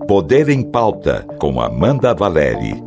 Poder em Pauta, com Amanda Valeri.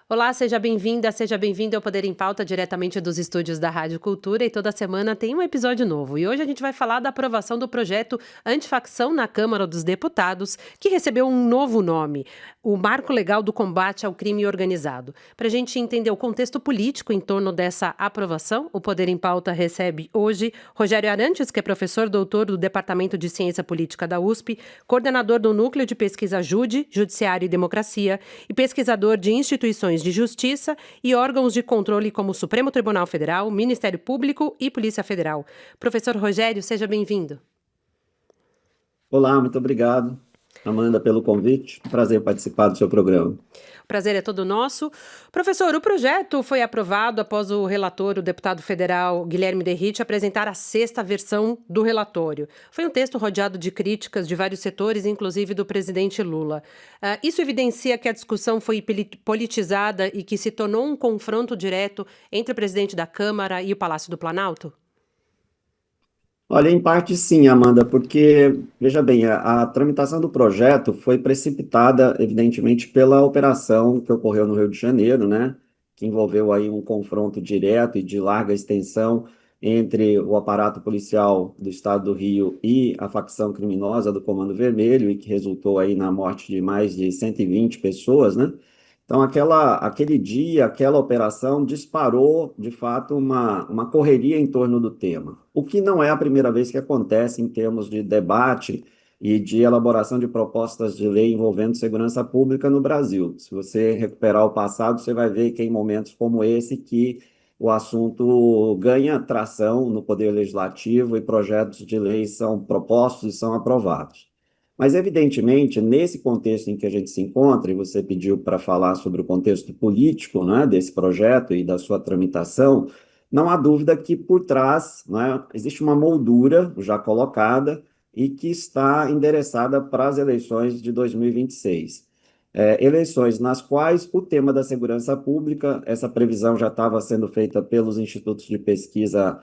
Olá, seja bem-vinda, seja bem-vindo ao Poder em Pauta, diretamente dos estúdios da Rádio Cultura, e toda semana tem um episódio novo. E hoje a gente vai falar da aprovação do projeto Antifacção na Câmara dos Deputados, que recebeu um novo nome, o Marco Legal do Combate ao Crime Organizado. Para a gente entender o contexto político em torno dessa aprovação, o Poder em Pauta recebe hoje Rogério Arantes, que é professor doutor do Departamento de Ciência Política da USP, coordenador do Núcleo de Pesquisa JUDE, Judiciário e Democracia, e pesquisador de instituições de justiça e órgãos de controle como o Supremo Tribunal Federal, Ministério Público e Polícia Federal. Professor Rogério, seja bem-vindo. Olá, muito obrigado, Amanda, pelo convite. Prazer participar do seu programa. O prazer é todo nosso. Professor, o projeto foi aprovado após o relator, o deputado federal Guilherme Derrite, apresentar a sexta versão do relatório. Foi um texto rodeado de críticas de vários setores, inclusive do presidente Lula. Isso evidencia que a discussão foi politizada e que se tornou um confronto direto entre o presidente da Câmara e o Palácio do Planalto? Olha, em parte sim, Amanda, porque, veja bem, a tramitação do projeto foi precipitada, evidentemente, pela operação que ocorreu no Rio de Janeiro, né, que envolveu aí um confronto direto e de larga extensão entre o aparato policial do Estado do Rio e a facção criminosa do Comando Vermelho, e que resultou aí na morte de mais de 120 pessoas, né? Então, aquele dia, aquela operação disparou, de fato, uma correria em torno do tema, o que não é a primeira vez que acontece em termos de debate e de elaboração de propostas de lei envolvendo segurança pública no Brasil. Se você recuperar o passado, você vai ver que em momentos como esse que o assunto ganha tração no Poder Legislativo e projetos de lei são propostos e são aprovados. Mas, evidentemente, nesse contexto em que a gente se encontra, e você pediu para falar sobre o contexto político, né, desse projeto e da sua tramitação, não há dúvida que por trás, né, existe uma moldura já colocada e que está endereçada para as eleições de 2026. Eleições nas quais o tema da segurança pública, essa previsão já estava sendo feita pelos institutos de pesquisa,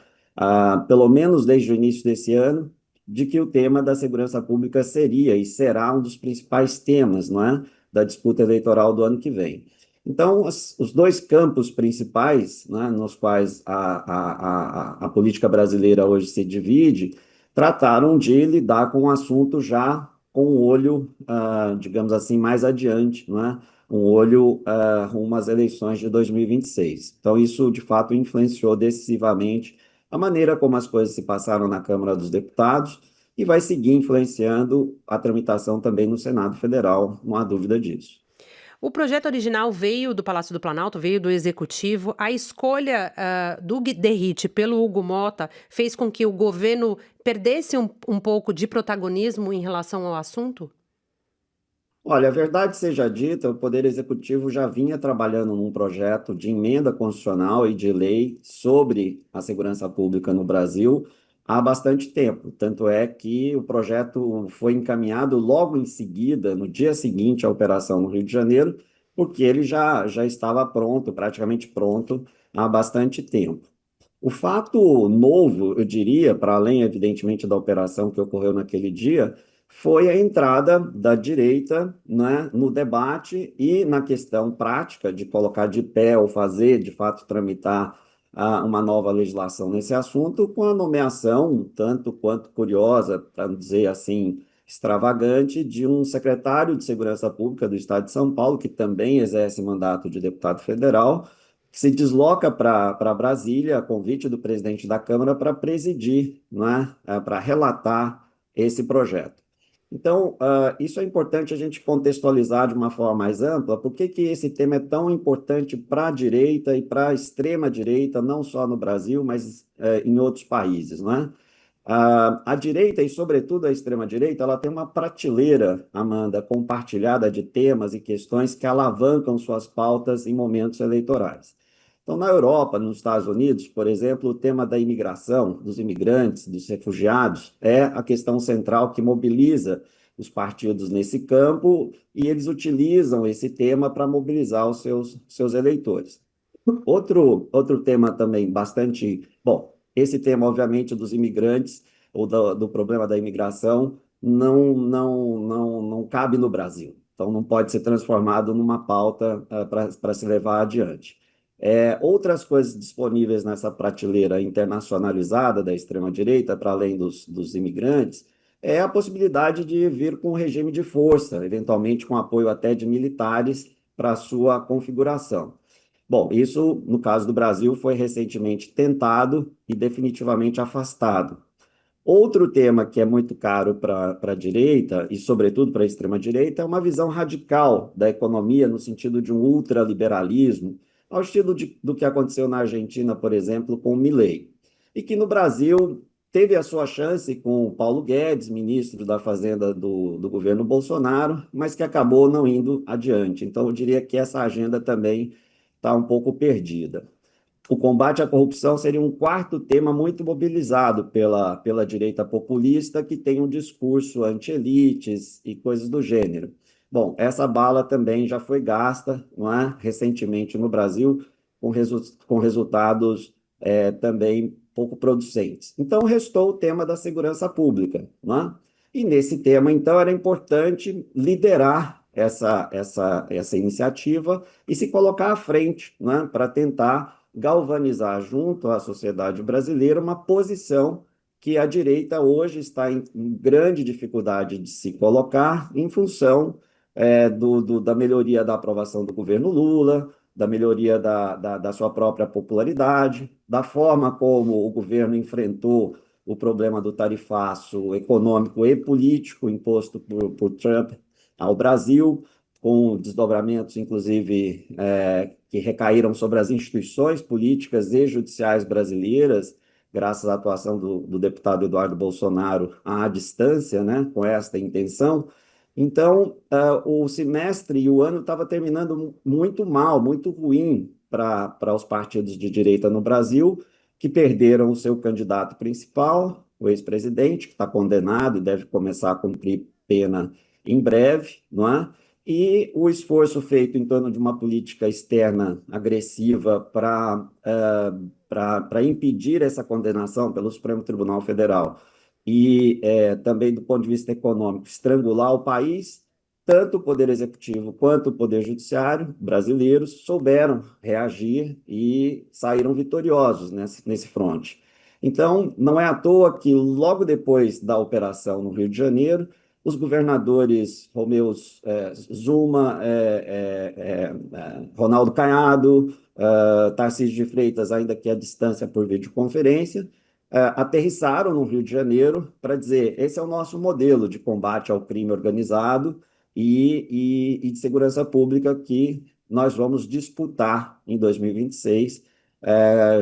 pelo menos desde o início desse ano, de que o tema da segurança pública seria e será um dos principais temas, não é, da disputa eleitoral do ano que vem. Então, os dois campos principais, né, nos quais a política brasileira hoje se divide, trataram de lidar com o assunto já com o olho, digamos assim, mais adiante, não é? Um olho rumo às eleições de 2026. Então, isso, de fato, influenciou decisivamente a maneira como as coisas se passaram na Câmara dos Deputados e vai seguir influenciando a tramitação também no Senado Federal, não há dúvida disso. O projeto original veio do Palácio do Planalto, veio do Executivo. A escolha do Derrite pelo Hugo Motta fez com que o governo perdesse um pouco de protagonismo em relação ao assunto? Olha, a verdade seja dita, o Poder Executivo já vinha trabalhando num projeto de emenda constitucional e de lei sobre a segurança pública no Brasil há bastante tempo. Tanto é que o projeto foi encaminhado logo em seguida, no dia seguinte à operação no Rio de Janeiro, porque ele já estava pronto, praticamente pronto, há bastante tempo. O fato novo, eu diria, para além, evidentemente, da operação que ocorreu naquele dia, foi a entrada da direita, né, no debate e na questão prática de colocar de pé ou fazer, de fato, tramitar uma nova legislação nesse assunto, com a nomeação, um tanto quanto curiosa, para não dizer assim, extravagante, de um secretário de Segurança Pública do Estado de São Paulo, que também exerce mandato de deputado federal, que se desloca para Brasília, a convite do presidente da Câmara, para presidir, né, para relatar esse projeto. Então, isso é importante a gente contextualizar de uma forma mais ampla, por que esse tema é tão importante para a direita e para a extrema-direita, não só no Brasil, mas em outros países, não é? A direita, e sobretudo a extrema-direita, ela tem uma prateleira, Amanda, compartilhada de temas e questões que alavancam suas pautas em momentos eleitorais. Então, na Europa, nos Estados Unidos, por exemplo, o tema da imigração, dos imigrantes, dos refugiados, é a questão central que mobiliza os partidos nesse campo e eles utilizam esse tema para mobilizar os seus eleitores. Outro tema também bastante. Bom, esse tema, obviamente, dos imigrantes, ou do problema da imigração, não cabe no Brasil. Então, não pode ser transformado numa pauta para se levar adiante. Outras coisas disponíveis nessa prateleira internacionalizada da extrema-direita, para além dos imigrantes, é a possibilidade de vir com um regime de força, eventualmente com apoio até de militares para a sua configuração. Bom, isso, no caso do Brasil, foi recentemente tentado e definitivamente afastado. Outro tema que é muito caro para a direita, e sobretudo para a extrema-direita, é uma visão radical da economia no sentido de um ultraliberalismo, ao estilo do que aconteceu na Argentina, por exemplo, com o Milei. E que no Brasil teve a sua chance com o Paulo Guedes, ministro da Fazenda do governo Bolsonaro, mas que acabou não indo adiante. Então, eu diria que essa agenda também está um pouco perdida. O combate à corrupção seria um quarto tema muito mobilizado pela direita populista, que tem um discurso anti-elites e coisas do gênero. Bom, essa bala também já foi gasta, não é? Recentemente no Brasil, com resultados também pouco producentes. Então, restou o tema da segurança pública, não é? E nesse tema, então, era importante liderar essa iniciativa e se colocar à frente, né, para tentar galvanizar junto à sociedade brasileira uma posição que a direita hoje está em grande dificuldade de se colocar em função da melhoria da aprovação do governo Lula, da melhoria da sua própria popularidade, da forma como o governo enfrentou o problema do tarifaço econômico e político imposto por Trump ao Brasil, com desdobramentos, inclusive, que recaíram sobre as instituições políticas e judiciais brasileiras, graças à atuação do deputado Eduardo Bolsonaro à distância, né, com esta intenção. Então, o semestre e o ano estava terminando muito mal, muito ruim para os partidos de direita no Brasil, que perderam o seu candidato principal, o ex-presidente, que está condenado e deve começar a cumprir pena em breve, não é? E o esforço feito em torno de uma política externa agressiva para impedir essa condenação pelo Supremo Tribunal Federal e também do ponto de vista econômico, estrangular o país, tanto o Poder Executivo quanto o Poder Judiciário brasileiros souberam reagir e saíram vitoriosos nesse fronte. Então, não é à toa que logo depois da operação no Rio de Janeiro, os governadores Romeu Zuma, Ronaldo Caiado, Tarcísio de Freitas, ainda que à distância por videoconferência, aterrissaram no Rio de Janeiro para dizer: esse é o nosso modelo de combate ao crime organizado e de segurança pública que nós vamos disputar em 2026,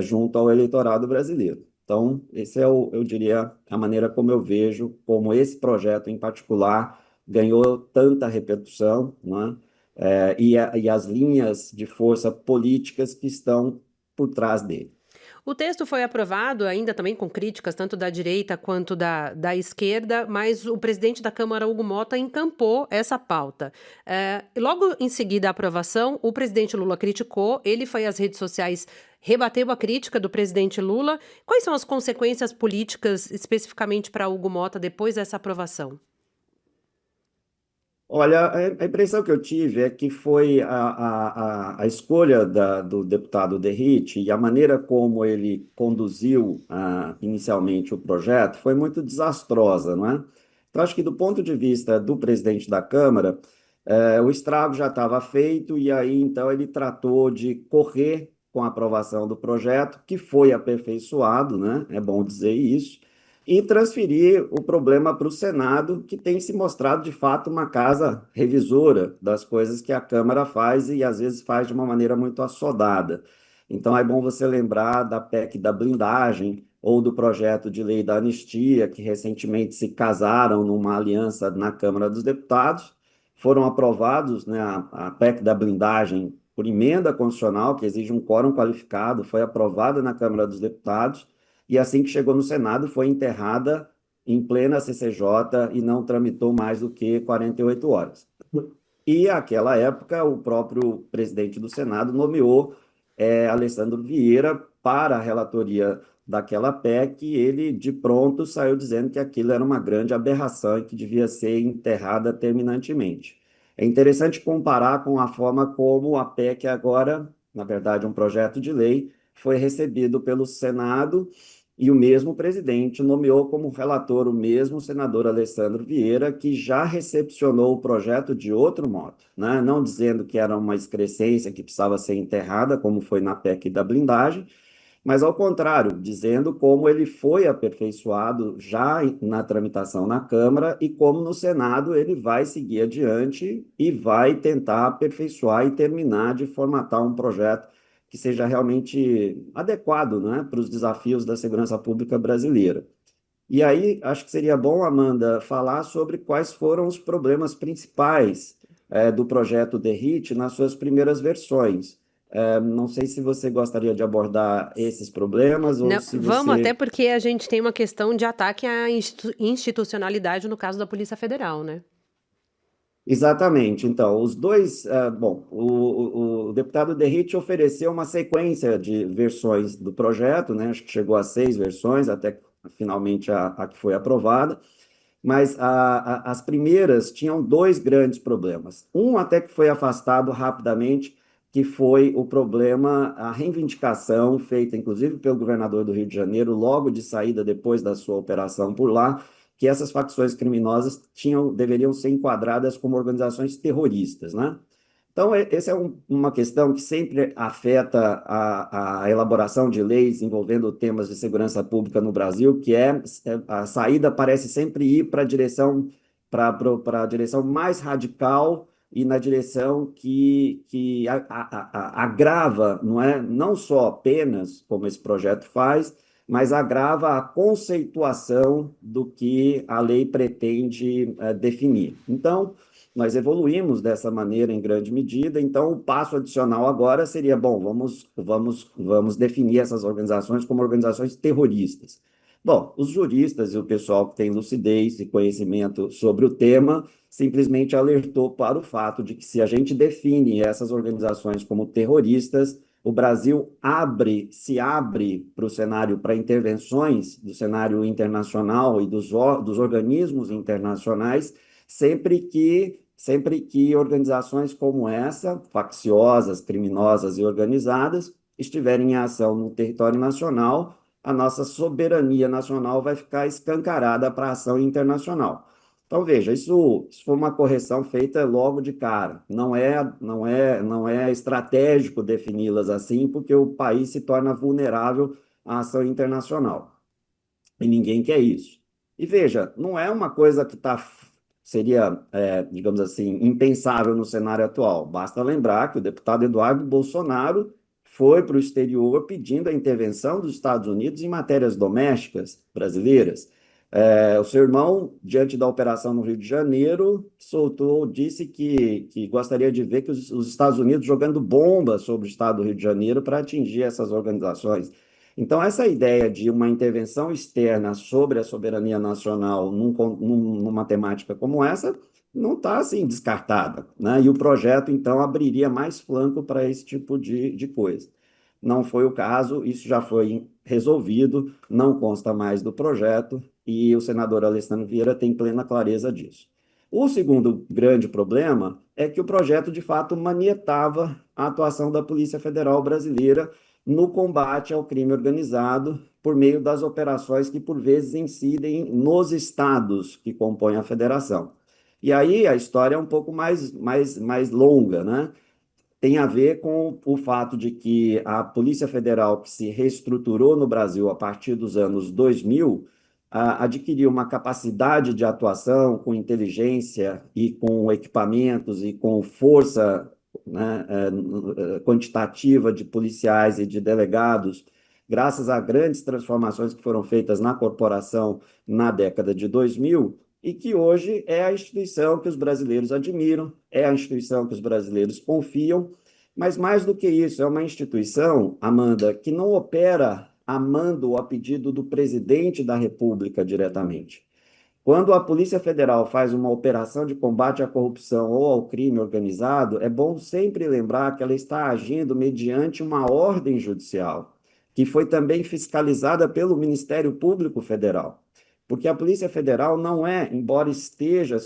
junto ao eleitorado brasileiro. Então, esse eu diria, a maneira como eu vejo como esse projeto em particular ganhou tanta repercussão, né? E as linhas de força políticas que estão por trás dele. O texto foi aprovado, ainda também com críticas tanto da direita quanto da esquerda, mas o presidente da Câmara, Hugo Mota, encampou essa pauta. Logo em seguida à aprovação, o presidente Lula criticou, ele foi às redes sociais, rebateu a crítica do presidente Lula. Quais são as consequências políticas, especificamente para Hugo Mota, depois dessa aprovação? Olha, a impressão que eu tive é que foi a escolha do deputado Derrite e a maneira como ele conduziu inicialmente o projeto foi muito desastrosa, não é? Então, acho que do ponto de vista do presidente da Câmara, o estrago já estava feito e aí então ele tratou de correr com a aprovação do projeto, que foi aperfeiçoado, né? É bom dizer isso, e transferir o problema para o Senado, que tem se mostrado de fato uma casa revisora das coisas que a Câmara faz e às vezes faz de uma maneira muito assodada. Então é bom você lembrar da PEC da blindagem ou do projeto de lei da anistia, que recentemente se casaram numa aliança na Câmara dos Deputados, foram aprovados, né, a PEC da blindagem por emenda constitucional, que exige um quórum qualificado, foi aprovada na Câmara dos Deputados, e assim que chegou no Senado foi enterrada em plena CCJ e não tramitou mais do que 48 horas. E, naquela época, o próprio presidente do Senado nomeou Alessandro Vieira para a relatoria daquela PEC, ele de pronto saiu dizendo que aquilo era uma grande aberração e que devia ser enterrada terminantemente. É interessante comparar com a forma como a PEC agora, na verdade, um projeto de lei, foi recebido pelo Senado e o mesmo presidente nomeou como relator o mesmo senador Alessandro Vieira, que já recepcionou o projeto de outro modo, né? Não dizendo que era uma excrescência que precisava ser enterrada, como foi na PEC da blindagem, mas ao contrário, dizendo como ele foi aperfeiçoado já na tramitação na Câmara e como no Senado ele vai seguir adiante e vai tentar aperfeiçoar e terminar de formatar um projeto que seja realmente adequado, né, para os desafios da segurança pública brasileira. E aí, acho que seria bom, Amanda, falar sobre quais foram os problemas principais do projeto DERRIT nas suas primeiras versões. Não sei se você gostaria de abordar esses problemas ou Não, se vamos, até você. porque a gente tem uma questão de ataque à institucionalidade no caso da Polícia Federal, né? Exatamente. Então, os dois. Bom, o deputado Derrite ofereceu uma sequência de versões do projeto, né? Acho que chegou a 6 versões, até finalmente a que foi aprovada. Mas as primeiras tinham dois grandes problemas. Um até que foi afastado rapidamente, que foi o problema, a reivindicação feita, inclusive, pelo governador do Rio de Janeiro, logo de saída, depois da sua operação por lá, que essas facções criminosas deveriam ser enquadradas como organizações terroristas, né? Então, essa é uma questão que sempre afeta a elaboração de leis envolvendo temas de segurança pública no Brasil, que a saída parece sempre ir para a direção mais radical e na direção que agrava, não é, não só penas, como esse projeto faz, mas agrava a conceituação do que a lei pretende definir. Então, nós evoluímos dessa maneira em grande medida, então o passo adicional agora seria, bom, vamos definir essas organizações como organizações terroristas. Bom, os juristas e o pessoal que tem lucidez e conhecimento sobre o tema simplesmente alertou para o fato de que se a gente define essas organizações como terroristas, o Brasil se abre para o cenário, para intervenções do cenário internacional e dos organismos internacionais, sempre que organizações como essa, facciosas, criminosas e organizadas, estiverem em ação no território nacional, a nossa soberania nacional vai ficar escancarada para a ação internacional. Então, veja, isso foi uma correção feita logo de cara. Não é estratégico defini-las assim, porque o país se torna vulnerável à ação internacional. E ninguém quer isso. E veja, não é uma coisa que seria, digamos assim, impensável no cenário atual. Basta lembrar que o deputado Eduardo Bolsonaro foi para o exterior pedindo a intervenção dos Estados Unidos em matérias domésticas brasileiras. O seu irmão, diante da operação no Rio de Janeiro, disse que gostaria de ver que os Estados Unidos jogando bombas sobre o estado do Rio de Janeiro para atingir essas organizações. Então, essa ideia de uma intervenção externa sobre a soberania nacional numa temática como essa não está assim descartada, né? E o projeto, então, abriria mais flanco para esse tipo de coisa. Não foi o caso, isso já foi resolvido, não consta mais do projeto e o senador Alessandro Vieira tem plena clareza disso. O segundo grande problema é que o projeto, de fato, manietava a atuação da Polícia Federal brasileira no combate ao crime organizado por meio das operações que, por vezes, incidem nos estados que compõem a federação. E aí a história é um pouco mais longa, né? Tem a ver com o fato de que a Polícia Federal, que se reestruturou no Brasil a partir dos anos 2000, adquiriu uma capacidade de atuação com inteligência e com equipamentos e com força, né, quantitativa de policiais e de delegados, graças a grandes transformações que foram feitas na corporação na década de 2000, e que hoje é a instituição que os brasileiros admiram, é a instituição que os brasileiros confiam, mas mais do que isso, é uma instituição, Amanda, que não opera a mando ou a pedido do presidente da República diretamente. Quando a Polícia Federal faz uma operação de combate à corrupção ou ao crime organizado, é bom sempre lembrar que ela está agindo mediante uma ordem judicial. que foi também fiscalizada pelo Ministério Público Federal. Porque a Polícia Federal não é, embora esteja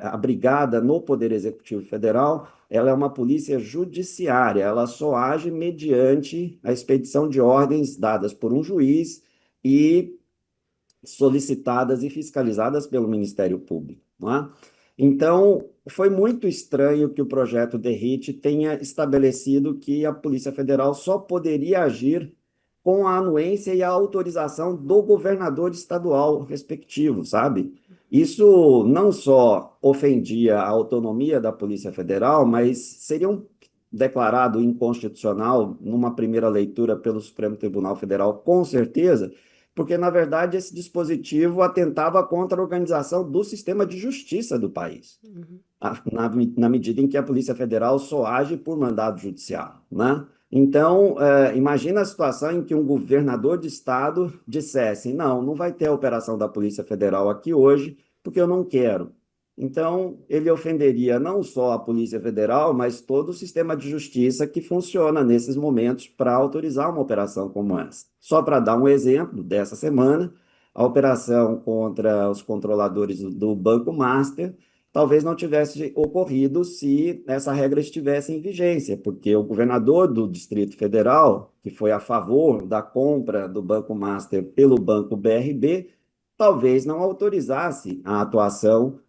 abrigada no Poder Executivo Federal, ela é uma polícia judiciária, ela só age mediante a expedição de ordens dadas por um juiz e solicitadas e fiscalizadas pelo Ministério Público, não é? Então, foi muito estranho que o projeto Derrite tenha estabelecido que a Polícia Federal só poderia agir com a anuência e a autorização do governador estadual respectivo, sabe? Isso não só ofendia a autonomia da Polícia Federal, mas seria declarado inconstitucional numa primeira leitura pelo Supremo Tribunal Federal, com certeza, porque, na verdade, esse dispositivo atentava contra a organização do sistema de justiça do país, na medida em que a Polícia Federal só age por mandado judicial, né? Então, imagina a situação em que um governador de estado dissesse: não, não vai ter a operação da Polícia Federal aqui hoje, porque eu não quero. Então, ele ofenderia não só a Polícia Federal, mas todo o sistema de justiça que funciona nesses momentos para autorizar uma operação como essa. Só para dar um exemplo, dessa semana, a operação contra os controladores do Banco Master talvez não tivesse ocorrido se essa regra estivesse em vigência, porque o governador do Distrito Federal, que foi a favor da compra do Banco Master pelo Banco BRB, talvez não autorizasse a atuação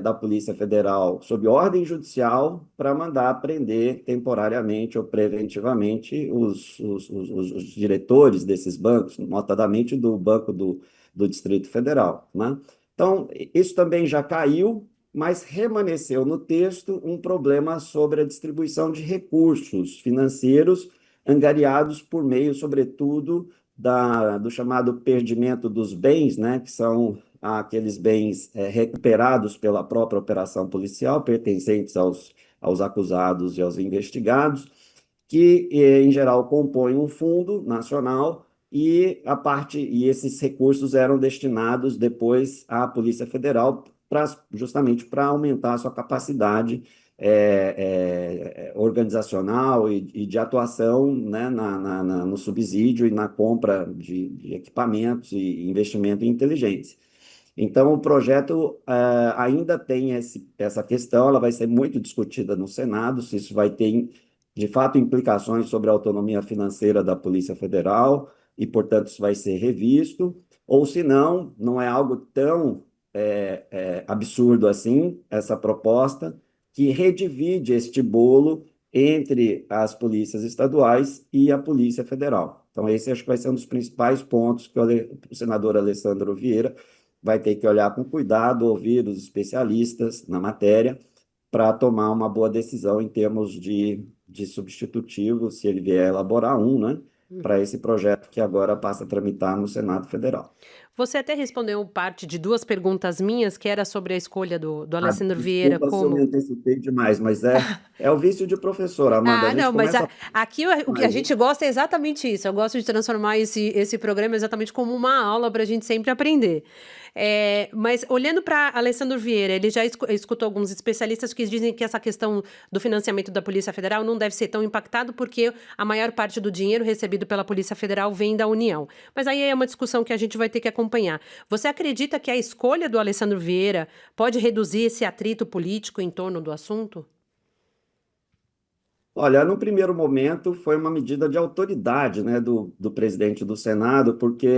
da Polícia Federal sob ordem judicial para mandar prender temporariamente ou preventivamente os diretores desses bancos, notadamente do Banco do Distrito Federal, né? Então, isso também já caiu, mas remanesceu no texto um problema sobre a distribuição de recursos financeiros angariados por meio, sobretudo, do chamado perdimento dos bens, né, que são aqueles bens recuperados pela própria operação policial, pertencentes aos acusados e aos investigados, que, em geral, compõem um fundo nacional e esses recursos eram destinados depois à Polícia Federal justamente para aumentar a sua capacidade organizacional e de atuação, né, no subsídio e na compra de equipamentos e investimento em inteligência. Então, o projeto ainda tem essa questão, ela vai ser muito discutida no Senado, se isso vai ter, de fato, implicações sobre a autonomia financeira da Polícia Federal, e, portanto, isso vai ser revisto, ou se não, não é algo tão absurdo assim, essa proposta, que redivide este bolo entre as polícias estaduais e a Polícia Federal. Então, esse acho que vai ser um dos principais pontos que o senador Alessandro Vieira vai ter que olhar com cuidado, ouvir os especialistas na matéria, para tomar uma boa decisão em termos de substitutivo, se ele vier elaborar um, né, para esse projeto que agora passa a tramitar no Senado Federal. Você até respondeu parte de duas perguntas minhas, que era sobre a escolha do Alessandro Vieira Desculpa se eu me como... antecipei demais, mas é o vício de professor, Amanda. A Ah, gente não, mas começa aqui o que a mais, gente gosta é exatamente isso. Eu gosto de transformar esse programa exatamente como uma aula para a gente sempre aprender. Mas olhando para Alessandro Vieira, ele já escutou alguns especialistas que dizem que essa questão do financiamento da Polícia Federal não deve ser tão impactado porque a maior parte do dinheiro recebido pela Polícia Federal vem da União. Mas aí é uma discussão que a gente vai ter que acompanhar. Você acredita que a escolha do Alessandro Vieira pode reduzir esse atrito político em torno do assunto? Olha, no primeiro momento foi uma medida de autoridade, né, do presidente do Senado, porque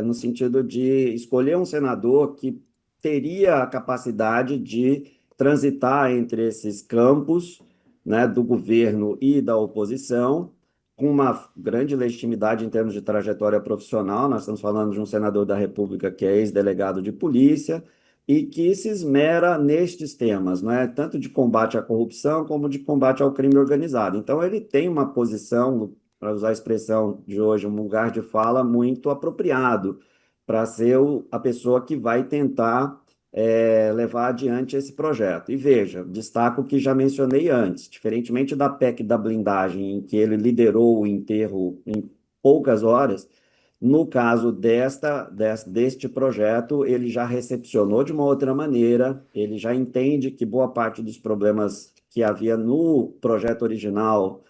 no sentido de escolher um senador que teria a capacidade de transitar entre esses campos, né, do governo e da oposição, com uma grande legitimidade em termos de trajetória profissional. Nós estamos falando de um senador da República que é ex-delegado de polícia, e que se esmera nestes temas, não é? Tanto de combate à corrupção como de combate ao crime organizado. Então, ele tem uma posição, para usar a expressão de hoje, um lugar de fala muito apropriado para ser a pessoa que vai tentar levar adiante esse projeto. E veja, destaco o que já mencionei antes, diferentemente da PEC da blindagem, em que ele liderou o enterro em poucas horas. No caso deste projeto, ele já recepcionou de uma outra maneira, ele já entende que boa parte dos problemas que havia no projeto original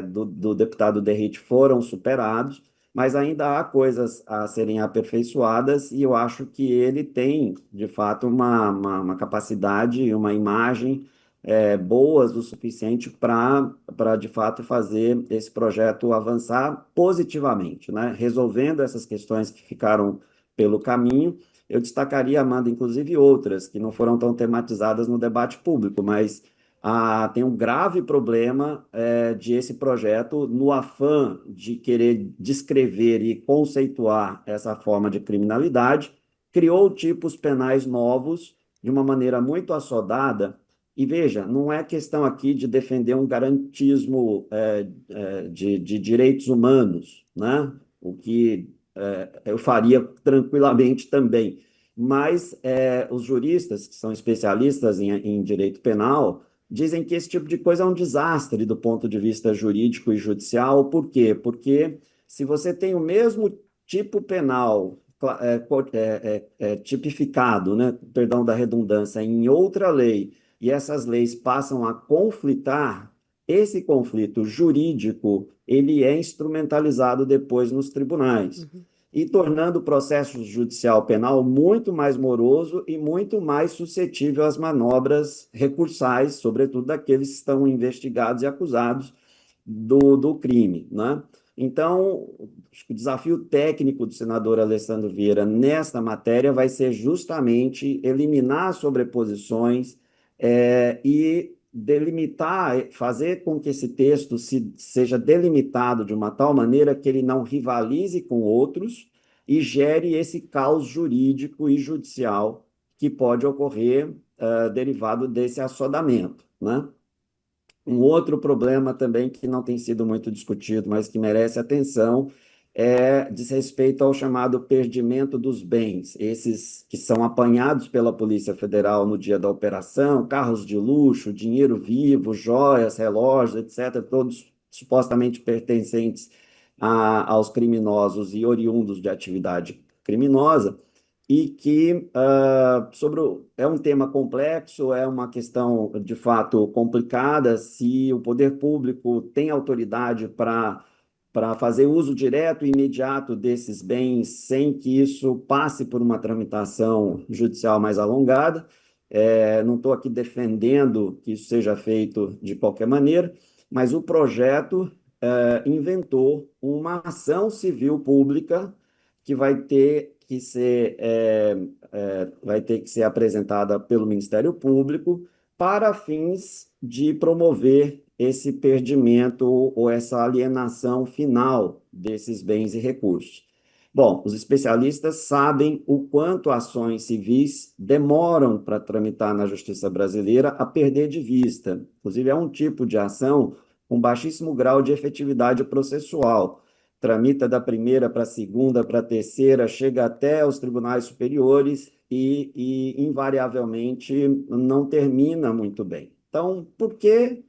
do deputado Derrite foram superados, mas ainda há coisas a serem aperfeiçoadas e eu acho que ele tem, de fato, uma capacidade e uma imagem boas o suficiente para, de fato, fazer esse projeto avançar positivamente, né? Resolvendo essas questões que ficaram pelo caminho. Eu destacaria, Amanda, inclusive outras que não foram tão tematizadas no debate público, mas tem um grave problema de esse projeto, no afã de querer descrever e conceituar essa forma de criminalidade, criou tipos penais novos de uma maneira muito assodada. E veja, não é questão aqui de defender um garantismo de direitos humanos, né? O que eu faria tranquilamente também. Mas os juristas, que são especialistas em direito penal, dizem que esse tipo de coisa é um desastre do ponto de vista jurídico e judicial. Por quê? Porque se você tem o mesmo tipo penal tipificado, né, perdão da redundância, em outra lei, e essas leis passam a conflitar, esse conflito jurídico ele é instrumentalizado depois nos tribunais e tornando o processo judicial penal muito mais moroso e muito mais suscetível às manobras recursais, sobretudo daqueles que estão investigados e acusados do crime, né? Então, o desafio técnico do senador Alessandro Vieira nesta matéria vai ser justamente eliminar sobreposições e delimitar, fazer com que esse texto seja delimitado de uma tal maneira que ele não rivalize com outros e gere esse caos jurídico e judicial que pode ocorrer derivado desse assodamento, né? Um outro problema também que não tem sido muito discutido, mas que merece atenção, diz respeito ao chamado perdimento dos bens, esses que são apanhados pela Polícia Federal no dia da operação, carros de luxo, dinheiro vivo, joias, relógios, etc., todos supostamente pertencentes aos criminosos e oriundos de atividade criminosa, e que é um tema complexo, é uma questão de fato complicada, se o poder público tem autoridade para fazer uso direto e imediato desses bens sem que isso passe por uma tramitação judicial mais alongada. Não estou aqui defendendo que isso seja feito de qualquer maneira, mas o projeto inventou uma ação civil pública que vai ter que ser apresentada pelo Ministério Público para fins de promover esse perdimento ou essa alienação final desses bens e recursos. Bom, os especialistas sabem o quanto ações civis demoram para tramitar na justiça brasileira a perder de vista. Inclusive, é um tipo de ação com baixíssimo grau de efetividade processual. Tramita da primeira para a segunda, para a terceira, chega até os tribunais superiores e invariavelmente não termina muito bem. Então, por que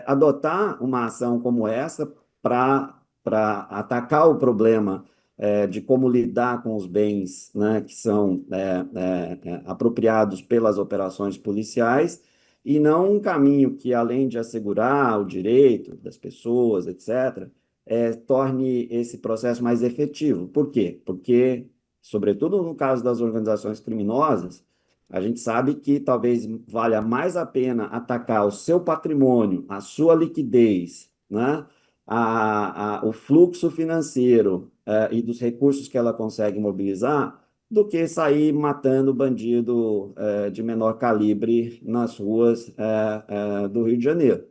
adotar uma ação como essa para atacar o problema de como lidar com os bens, né, que são apropriados pelas operações policiais, e não um caminho que, além de assegurar o direito das pessoas, etc., torne esse processo mais efetivo. Por quê? Porque, sobretudo no caso das organizações criminosas, a gente sabe que talvez valha mais a pena atacar o seu patrimônio, a sua liquidez, né? O fluxo financeiro e dos recursos que ela consegue mobilizar, do que sair matando bandido de menor calibre nas ruas do Rio de Janeiro.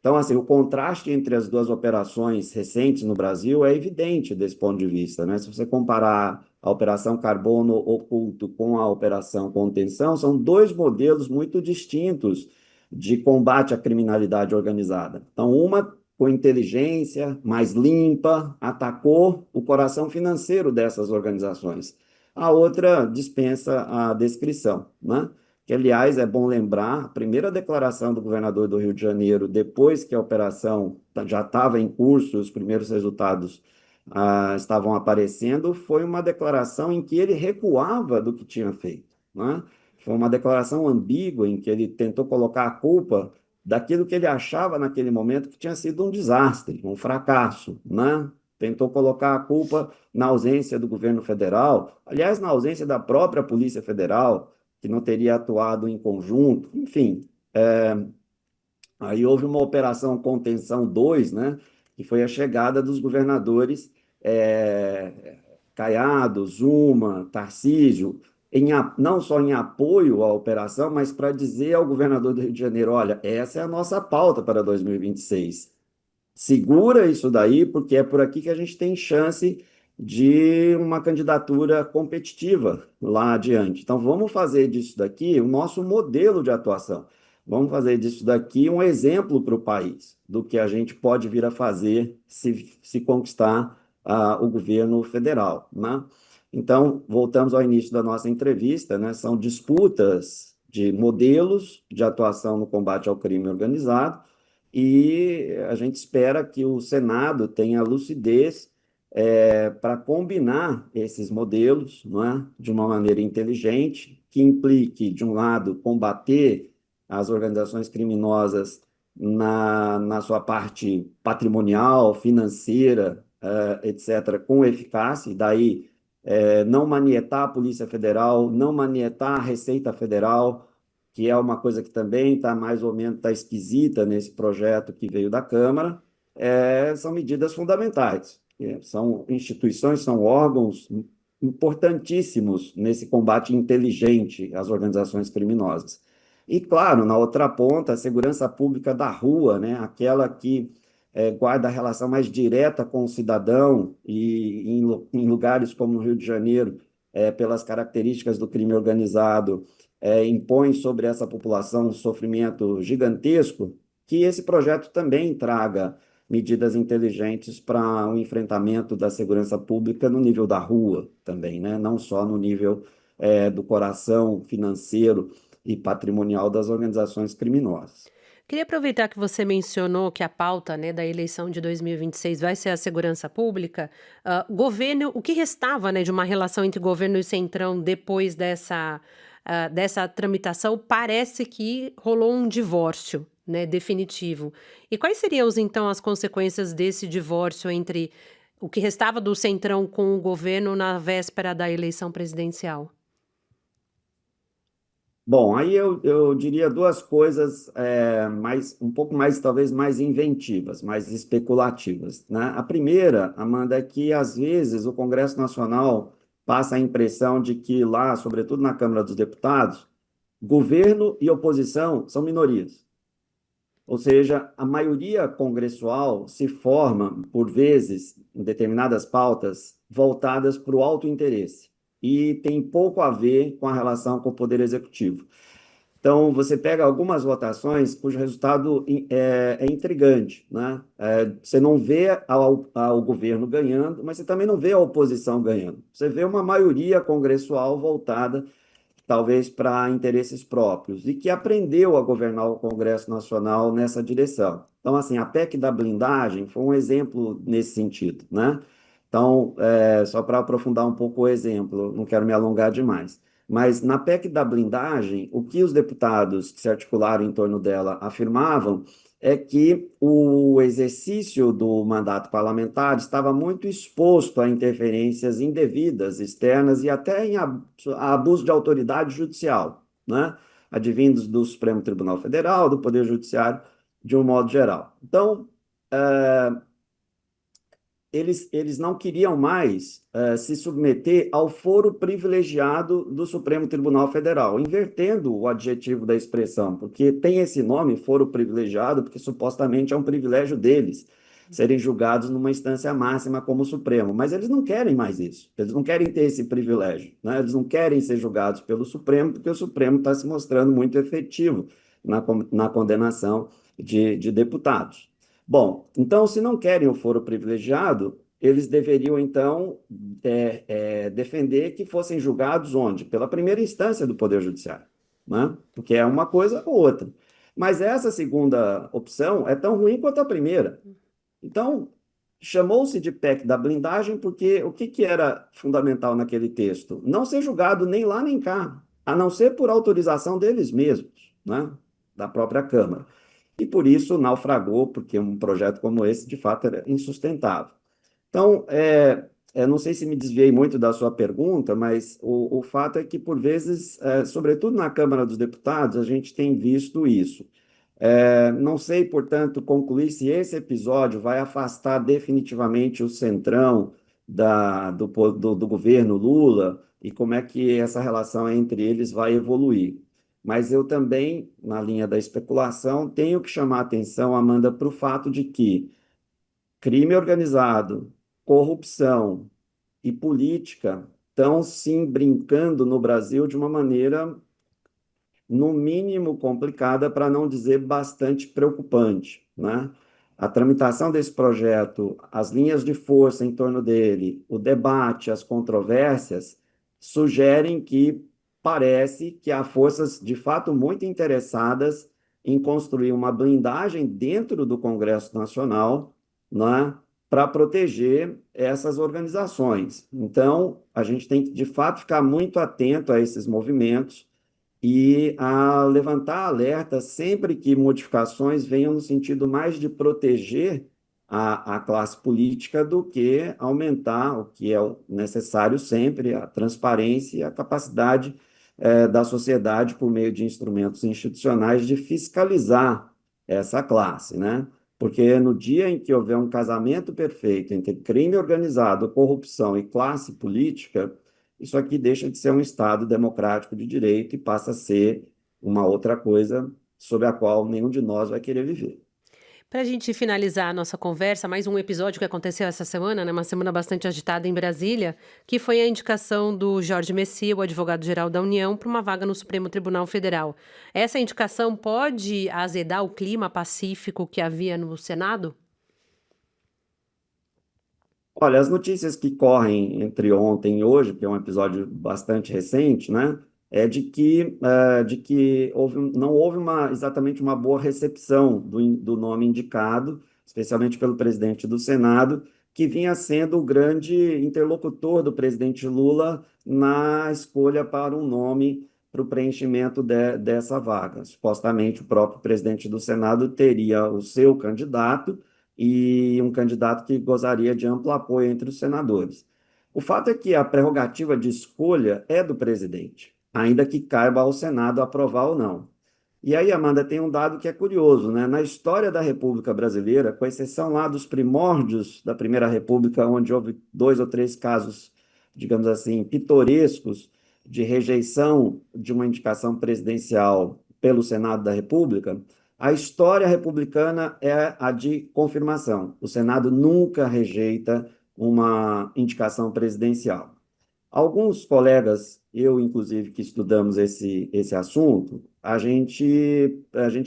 Então, assim, o contraste entre as duas operações recentes no Brasil é evidente desse ponto de vista, né? Se você comparar a Operação Carbono Oculto com a Operação Contenção, são dois modelos muito distintos de combate à criminalidade organizada. Então, uma com inteligência, mais limpa, atacou o coração financeiro dessas organizações. A outra dispensa a descrição, né? Que, aliás, é bom lembrar, a primeira declaração do governador do Rio de Janeiro, depois que a operação já estava em curso, os primeiros resultados estavam aparecendo, foi uma declaração em que ele recuava do que tinha feito, né? Foi uma declaração ambígua, em que ele tentou colocar a culpa daquilo que ele achava naquele momento que tinha sido um desastre, um fracasso, né? Tentou colocar a culpa na ausência do governo federal, aliás, na ausência da própria Polícia Federal, que não teria atuado em conjunto, enfim. Aí houve uma operação Contenção 2, né, que foi a chegada dos governadores Caiado, Zuma, Tarcísio, não só em apoio à operação, mas para dizer ao governador do Rio de Janeiro: olha, essa é a nossa pauta para 2026. Segura isso daí, porque é por aqui que a gente tem chance de uma candidatura competitiva lá adiante. Então, vamos fazer disso daqui o nosso modelo de atuação. Vamos fazer disso daqui um exemplo para o país, do que a gente pode vir a fazer se conquistar o governo federal, né? Então, voltamos ao início da nossa entrevista, né? São disputas de modelos de atuação no combate ao crime organizado, e a gente espera que o Senado tenha lucidez para combinar esses modelos, não é? De uma maneira inteligente, que implique, de um lado, combater as organizações criminosas na sua parte patrimonial, financeira, etc., com eficácia, e daí não manietar a Polícia Federal, não manietar a Receita Federal, que é uma coisa que também está mais ou menos tá esquisita nesse projeto que veio da Câmara. São medidas fundamentais. São instituições, são órgãos importantíssimos nesse combate inteligente às organizações criminosas. E, claro, na outra ponta, a segurança pública da rua, né? Aquela que guarda a relação mais direta com o cidadão, e em lugares como no Rio de Janeiro, pelas características do crime organizado, impõe sobre essa população um sofrimento gigantesco, que esse projeto também traga medidas inteligentes para o enfrentamento da segurança pública no nível da rua também, né? Não só no nível do coração financeiro e patrimonial das organizações criminosas. Queria aproveitar que você mencionou que a pauta, né, da eleição de 2026 vai ser a segurança pública. Governo, o que restava, né, de uma relação entre governo e centrão depois dessa tramitação, parece que rolou um divórcio, né, definitivo. E quais seriam, então, as consequências desse divórcio entre o que restava do centrão com o governo na véspera da eleição presidencial? Bom, aí eu diria duas coisas um pouco mais, talvez, mais inventivas, mais especulativas, né? A primeira, Amanda, é que, às vezes, o Congresso Nacional passa a impressão de que lá, sobretudo na Câmara dos Deputados, governo e oposição são minorias. Ou seja, a maioria congressual se forma, por vezes, em determinadas pautas, voltadas para o alto interesse, e tem pouco a ver com a relação com o Poder Executivo. Então, você pega algumas votações cujo resultado é intrigante, né? Você não vê ao governo ganhando, mas você também não vê a oposição ganhando. Você vê uma maioria congressual voltada talvez para interesses próprios, e que aprendeu a governar o Congresso Nacional nessa direção. Então, assim, a PEC da blindagem foi um exemplo nesse sentido, né? Então, só para aprofundar um pouco o exemplo, não quero me alongar demais, mas na PEC da blindagem, o que os deputados que se articularam em torno dela afirmavam é que o exercício do mandato parlamentar estava muito exposto a interferências indevidas, externas, e até a abuso de autoridade judicial, né? Advindos do Supremo Tribunal Federal, do Poder Judiciário, de um modo geral. Então, eles não queriam mais se submeter ao foro privilegiado do Supremo Tribunal Federal, invertendo o adjetivo da expressão, porque tem esse nome, foro privilegiado, porque supostamente é um privilégio deles serem julgados numa instância máxima como o Supremo, mas eles não querem mais isso, eles não querem ter esse privilégio, né? Eles não querem ser julgados pelo Supremo, porque o Supremo está se mostrando muito efetivo na condenação de deputados. Bom, então, se não querem o foro privilegiado, eles deveriam, então, defender que fossem julgados onde? Pela primeira instância do Poder Judiciário, né? Porque é uma coisa ou outra. Mas essa segunda opção é tão ruim quanto a primeira. Então, chamou-se de PEC da blindagem porque o que era fundamental naquele texto? Não ser julgado nem lá nem cá, a não ser por autorização deles mesmos, né? Da própria Câmara. e por isso naufragou, porque um projeto como esse, de fato, era insustentável. Então, não sei se me desviei muito da sua pergunta, mas o fato é que, por vezes, sobretudo na Câmara dos Deputados, a gente tem visto isso. Não sei, portanto, concluir se esse episódio vai afastar definitivamente o centrão do governo Lula e como é que essa relação entre eles vai evoluir. Mas eu também, na linha da especulação, tenho que chamar a atenção, Amanda, para o fato de que crime organizado, corrupção e política estão sim brincando no Brasil de uma maneira, no mínimo, complicada, para não dizer bastante preocupante, né? A tramitação desse projeto, as linhas de força em torno dele, o debate, as controvérsias, sugerem que parece que há forças de fato muito interessadas em construir uma blindagem dentro do Congresso Nacional, né, para proteger essas organizações. Então, a gente tem que, de fato, ficar muito atento a esses movimentos e a levantar alerta sempre que modificações venham no sentido mais de proteger a classe política do que aumentar o que é necessário sempre, a transparência e a capacidade da sociedade, por meio de instrumentos institucionais, de fiscalizar essa classe, né? Porque no dia em que houver um casamento perfeito entre crime organizado, corrupção e classe política, isso aqui deixa de ser um Estado democrático de direito e passa a ser uma outra coisa sobre a qual nenhum de nós vai querer viver. Para a gente finalizar a nossa conversa, mais um episódio que aconteceu essa semana, né? Uma semana bastante agitada em Brasília, que foi a indicação do Jorge Messias, o advogado-geral da União, para uma vaga no Supremo Tribunal Federal. Essa indicação pode azedar o clima pacífico que havia no Senado? Olha, as notícias que correm entre ontem e hoje, que é um episódio bastante recente, né, é de que não houve exatamente uma boa recepção do nome indicado, especialmente pelo presidente do Senado, que vinha sendo o grande interlocutor do presidente Lula na escolha para um nome para o preenchimento dessa vaga. Supostamente, o próprio presidente do Senado teria o seu candidato e um candidato que gozaria de amplo apoio entre os senadores. O fato é que a prerrogativa de escolha é do presidente, ainda que caiba ao Senado aprovar ou não. E aí, Amanda, tem um dado que é curioso, né? Na história da República Brasileira, com exceção lá dos primórdios da Primeira República, onde houve 2 ou 3 casos, digamos assim, pitorescos de rejeição de uma indicação presidencial pelo Senado da República, a história republicana é a de confirmação. O Senado nunca rejeita uma indicação presidencial. Alguns colegas, eu inclusive, que estudamos esse assunto, a gente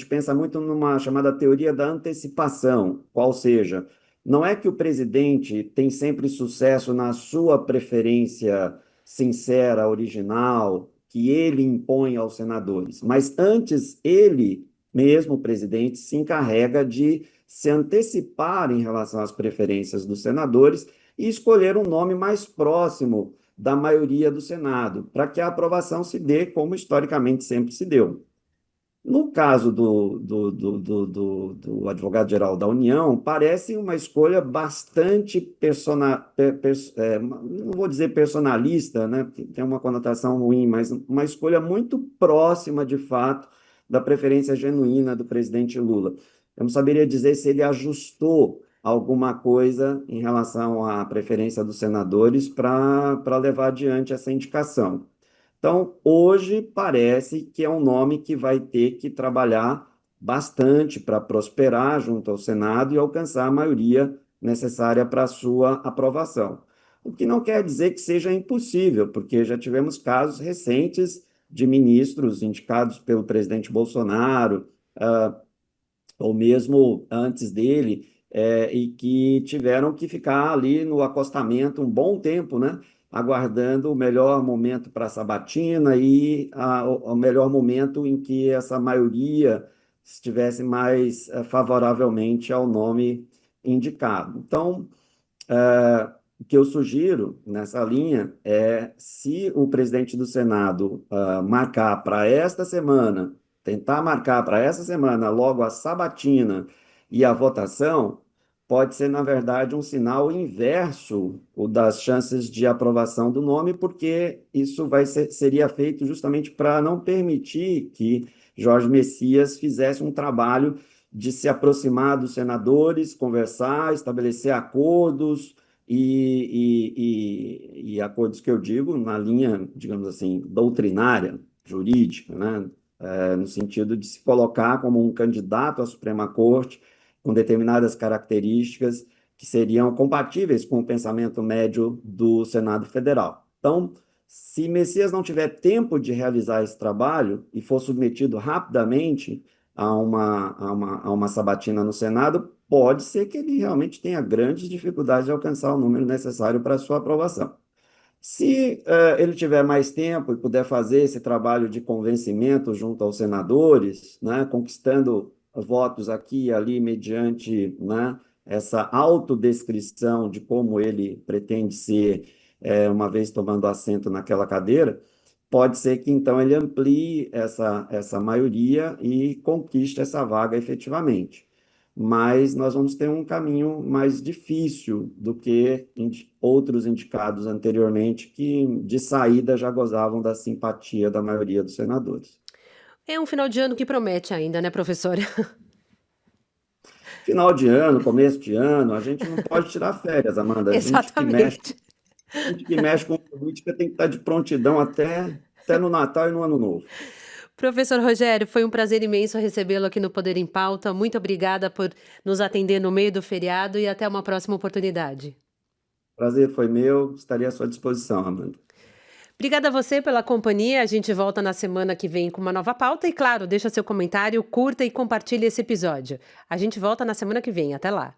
pensa muito numa chamada teoria da antecipação, qual seja, não é que o presidente tem sempre sucesso na sua preferência sincera, original, que ele impõe aos senadores, mas antes ele mesmo, o presidente, se encarrega de se antecipar em relação às preferências dos senadores e escolher um nome mais próximo da maioria do Senado, para que a aprovação se dê como historicamente sempre se deu. No caso do advogado-geral da União, parece uma escolha bastante não vou dizer personalista, né, porque tem uma conotação ruim, mas uma escolha muito próxima, de fato, da preferência genuína do presidente Lula. Eu não saberia dizer se ele ajustou alguma coisa em relação à preferência dos senadores para levar adiante essa indicação. Então, hoje parece que é um nome que vai ter que trabalhar bastante para prosperar junto ao Senado e alcançar a maioria necessária para a sua aprovação. O que não quer dizer que seja impossível, porque já tivemos casos recentes de ministros indicados pelo presidente Bolsonaro, ou mesmo antes dele, e que tiveram que ficar ali no acostamento um bom tempo, né? Aguardando o melhor momento para a sabatina e o melhor momento em que essa maioria estivesse mais favoravelmente ao nome indicado. Então, o que eu sugiro nessa linha é, se o presidente do Senado marcar para esta semana tentar marcar para essa semana logo a sabatina e a votação, pode ser, na verdade, um sinal inverso o das chances de aprovação do nome, porque isso seria feito justamente para não permitir que Jorge Messias fizesse um trabalho de se aproximar dos senadores, conversar, estabelecer acordos e acordos que eu digo na linha, digamos assim, doutrinária, jurídica, né? No sentido de se colocar como um candidato à Suprema Corte com determinadas características que seriam compatíveis com o pensamento médio do Senado Federal. Então, se Messias não tiver tempo de realizar esse trabalho e for submetido rapidamente a uma sabatina no Senado, pode ser que ele realmente tenha grandes dificuldades de alcançar o número necessário para sua aprovação. Se ele tiver mais tempo e puder fazer esse trabalho de convencimento junto aos senadores, né, conquistando votos aqui e ali mediante, né, essa autodescrição de como ele pretende ser, uma vez tomando assento naquela cadeira, pode ser que então ele amplie essa maioria e conquiste essa vaga efetivamente. Mas nós vamos ter um caminho mais difícil do que outros indicados anteriormente, que de saída já gozavam da simpatia da maioria dos senadores. É um final de ano que promete ainda, né, professora? Final de ano, começo de ano, a gente não pode tirar férias, Amanda. Exatamente. A gente que mexe com política tem que estar de prontidão até no Natal e no Ano Novo. Professor Rogério, foi um prazer imenso recebê-lo aqui no Poder em Pauta. Muito obrigada por nos atender no meio do feriado e até uma próxima oportunidade. Prazer foi meu, estaria à sua disposição, Amanda. Obrigada a você pela companhia. A gente volta na semana que vem com uma nova pauta e, claro, deixa seu comentário, curta e compartilhe esse episódio. A gente volta na semana que vem. Até lá.